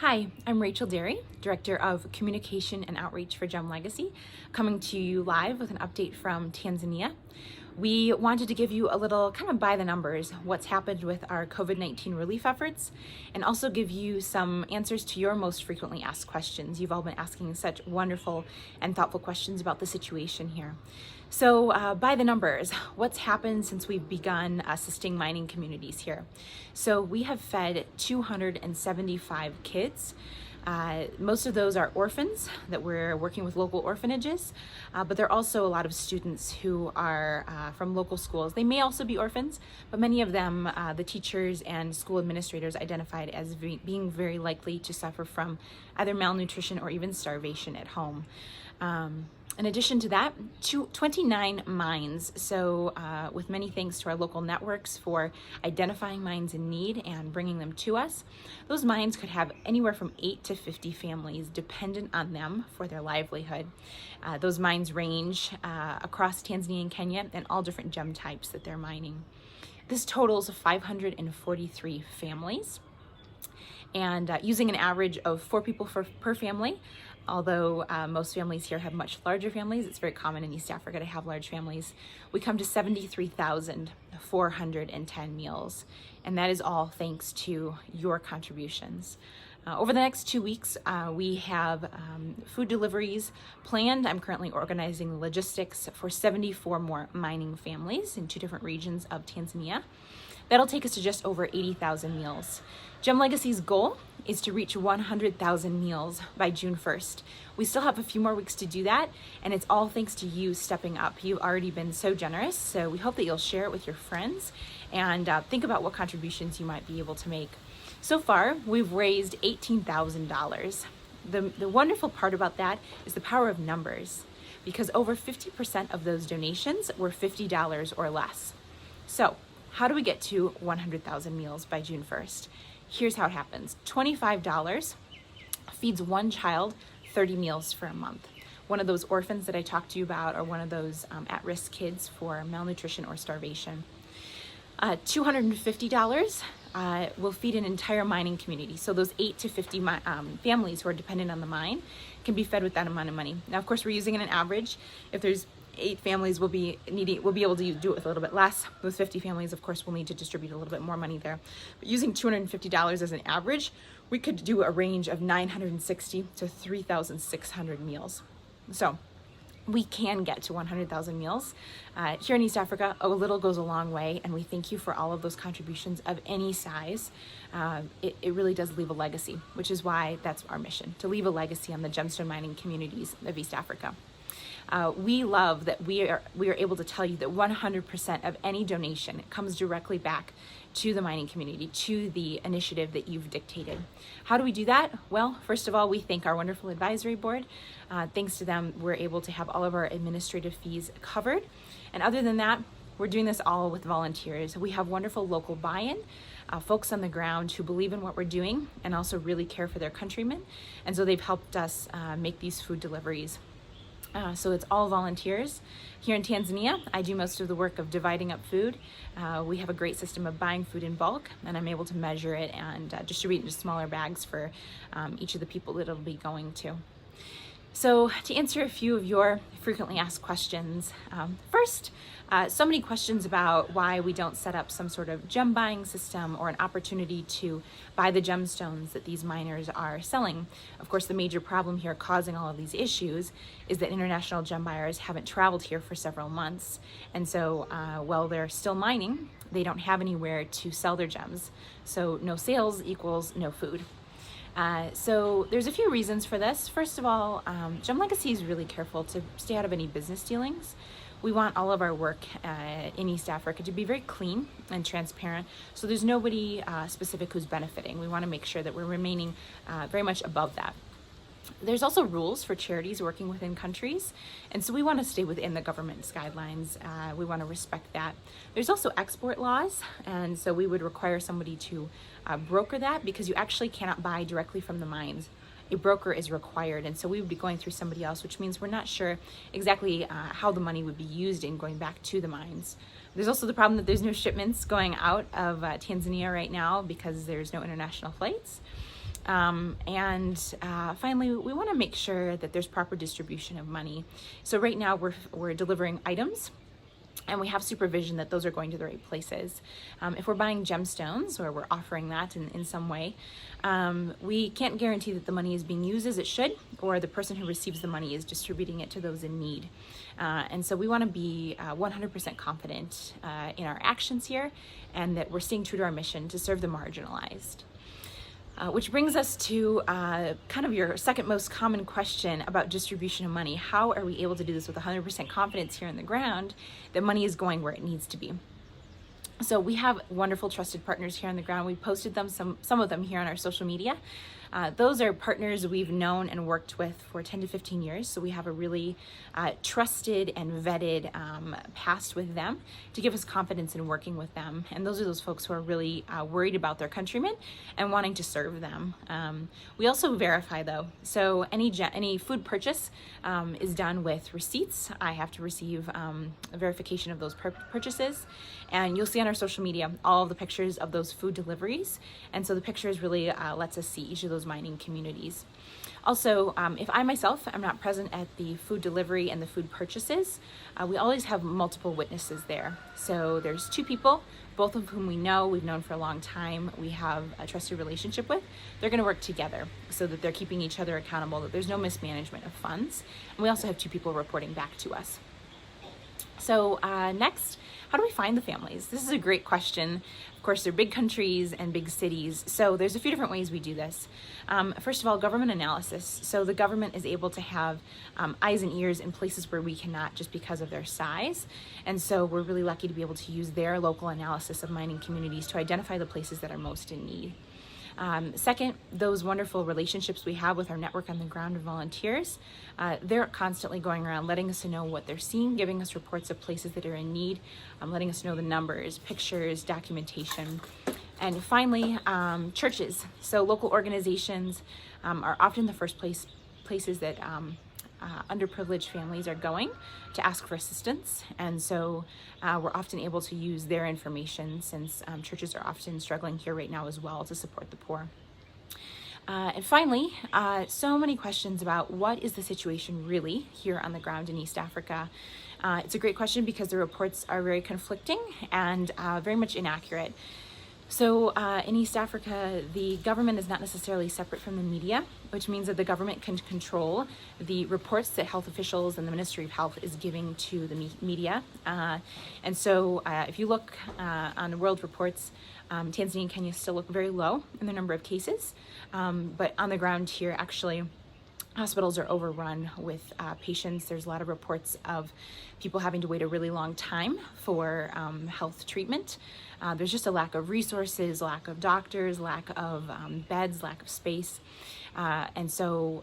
Hi, I'm Rachel Derry, Director of Communication and Outreach for Gem Legacy, coming to you live with an update from Tanzania. We wanted to give you a little kind of by the numbers, what's happened with our COVID-19 relief efforts, and also give you some answers to your most frequently asked questions. You've all been asking such wonderful and thoughtful questions about the situation here. So by the numbers, what's happened since we've begun assisting mining communities here? So we have fed 275 kids. Most of those are orphans that we're working with local orphanages, but there are also a lot of students who are from local schools. They may also be orphans, but many of them, the teachers and school administrators identified as being very likely to suffer from either malnutrition or even starvation at home. In addition to that, 29 mines. So with many thanks to our local networks for identifying mines in need and bringing them to us, those mines could have anywhere from 8 to 50 families dependent on them for their livelihood. Those mines range across Tanzania and Kenya and all different gem types that they're mining. This totals 543 families. And using an average of 4 people per family, although most families here have much larger families, it's very common in East Africa to have large families, we come to 73,410 meals. And that is all thanks to your contributions. Over the next 2 weeks, we have food deliveries planned. I'm currently organizing the logistics for 74 more mining families in 2 different regions of Tanzania. That'll take us to just over 80,000 meals. Gem Legacy's goal is to reach 100,000 meals by June 1st. We still have a few more weeks to do that, and it's all thanks to you stepping up. You've already been so generous, so we hope that you'll share it with your friends and think about what contributions you might be able to make. So far, we've raised $18,000. The wonderful part about that is the power of numbers, because over 50% of those donations were $50 or less. So, how do we get to 100,000 meals by June 1st? Here's how it happens. $25 feeds one child 30 meals for a month. One of those orphans that I talked to you about, or one of those at-risk kids for malnutrition or starvation. $250 will feed an entire mining community. So those 8 to 50 families who are dependent on the mine can be fed with that amount of money. Now, of course, we're using an average. If there's 8 families, we'll be able to do it with a little bit less. With 50 families, of course, we'll need to distribute a little bit more money there. But using $250 as an average, we could do a range of 960 to 3,600 meals. So we can get to 100,000 meals. Here in East Africa, a little goes a long way, and we thank you for all of those contributions of any size. It really does leave a legacy, which is why that's our mission, to leave a legacy on the gemstone mining communities of East Africa. We love that we are able to tell you that 100% of any donation comes directly back to the mining community, to the initiative that you've dictated. How do we do that? Well, first of all, we thank our wonderful advisory board. Thanks to them, we're able to have all of our administrative fees covered. And other than that, we're doing this all with volunteers. We have wonderful local buy-in, folks on the ground who believe in what we're doing and also really care for their countrymen. And so they've helped us make these food deliveries. So it's all volunteers. Here in Tanzania, I do most of the work of dividing up food. We have a great system of buying food in bulk, and I'm able to measure it and distribute into smaller bags for each of the people that it'll be going to. So to answer a few of your frequently asked questions, first, so many questions about why we don't set up some sort of gem buying system or an opportunity to buy the gemstones that these miners are selling. Of course, the major problem here causing all of these issues is that international gem buyers haven't traveled here for several months. And so while they're still mining, they don't have anywhere to sell their gems. So no sales equals no food. So there's a few reasons for this. First of all, Gem Legacy is really careful to stay out of any business dealings. We want all of our work in East Africa to be very clean and transparent, so there's nobody specific who's benefiting. We want to make sure that we're remaining very much above that. There's also rules for charities working within countries, and so we want to stay within the government's guidelines. We want to respect that. There's also export laws, and so we would require somebody to broker that, because you actually cannot buy directly from the mines. A broker is required, and so we would be going through somebody else, which means we're not sure exactly how the money would be used in going back to the mines. There's also the problem that there's no shipments going out of Tanzania right now because there's no international flights. Finally, we want to make sure that there's proper distribution of money. So right now we're delivering items, and we have supervision that those are going to the right places. If we're buying gemstones, or we're offering that in some way, we can't guarantee that the money is being used as it should, or the person who receives the money is distributing it to those in need. And so we want to be 100% confident in our actions here, and that we're staying true to our mission to serve the marginalized. Which brings us to kind of your second most common question about distribution of money. How are we able to do this with 100% confidence here on the ground that money is going where it needs to be? So we have wonderful trusted partners here on the ground. We posted them, some of them here on our social media. Those are partners we've known and worked with for 10 to 15 years. So we have a really trusted and vetted past with them to give us confidence in working with them. And those are those folks who are really worried about their countrymen and wanting to serve them. We also verify though. So any food purchase is done with receipts. I have to receive a verification of those purchases. And you'll see on our social media all of the pictures of those food deliveries. And so the pictures really lets us see each of those mining communities. Also, if I myself am not present at the food delivery and the food purchases, we always have multiple witnesses there. So there's two people, both of whom we've known for a long time, we have a trusted relationship with. They're going to work together so that they're keeping each other accountable, that there's no mismanagement of funds. And we also have two people reporting back to us. So next, how do we find the families? This is a great question. Of course, they're big countries and big cities. So there's a few different ways we do this. First of all, government analysis. So the government is able to have eyes and ears in places where we cannot, just because of their size. And so we're really lucky to be able to use their local analysis of mining communities to identify the places that are most in need. Second, those wonderful relationships we have with our network on the ground of volunteers. They're constantly going around letting us know what they're seeing, giving us reports of places that are in need, letting us know the numbers, pictures, documentation. And finally, churches. So local organizations are often the first places that underprivileged families are going to ask for assistance. And so we're often able to use their information, since churches are often struggling here right now as well to support the poor. And finally, so many questions about what is the situation really here on the ground in East Africa. It's a great question because the reports are very conflicting and very much inaccurate. So in East Africa, the government is not necessarily separate from the media, which means that the government can control the reports that health officials and the Ministry of Health is giving to the media. And so if you look on world reports, Tanzania and Kenya still look very low in the number of cases, but on the ground here, actually, hospitals are overrun with patients. There's a lot of reports of people having to wait a really long time for health treatment. There's just a lack of resources, lack of doctors, lack of beds, lack of space. And so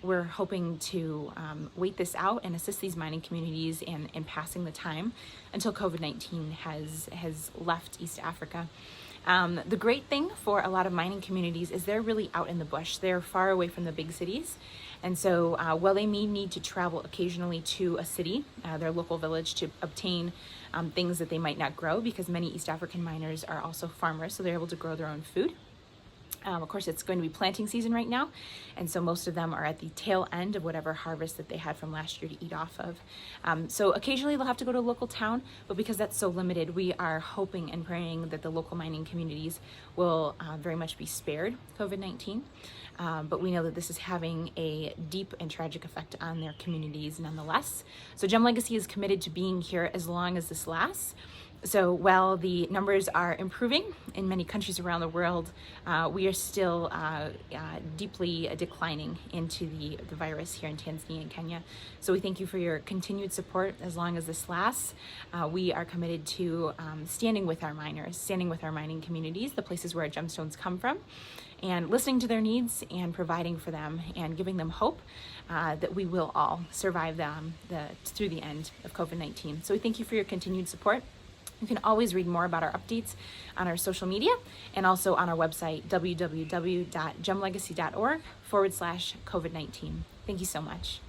we're hoping to wait this out and assist these mining communities in passing the time until COVID-19 has left East Africa. The great thing for a lot of mining communities is they're really out in the bush. They're far away from the big cities. And so while they may need to travel occasionally to a city, their local village, to obtain things that they might not grow, because many East African miners are also farmers, so they're able to grow their own food. Of course, it's going to be planting season right now, and so most of them are at the tail end of whatever harvest that they had from last year to eat off of. So occasionally they'll have to go to a local town, but because that's so limited, we are hoping and praying that the local mining communities will very much be spared COVID-19. But we know that this is having a deep and tragic effect on their communities nonetheless. So Gem Legacy is committed to being here as long as this lasts. So while the numbers are improving in many countries around the world, we are still deeply declining into the virus here in Tanzania and Kenya. So we thank you for your continued support as long as this lasts. We are committed to standing with our miners, standing with our mining communities, the places where our gemstones come from, and listening to their needs and providing for them and giving them hope that we will all survive through the end of COVID-19. So we thank you for your continued support. You can always read more about our updates on our social media and also on our website, www.gemlegacy.org/COVID-19. Thank you so much.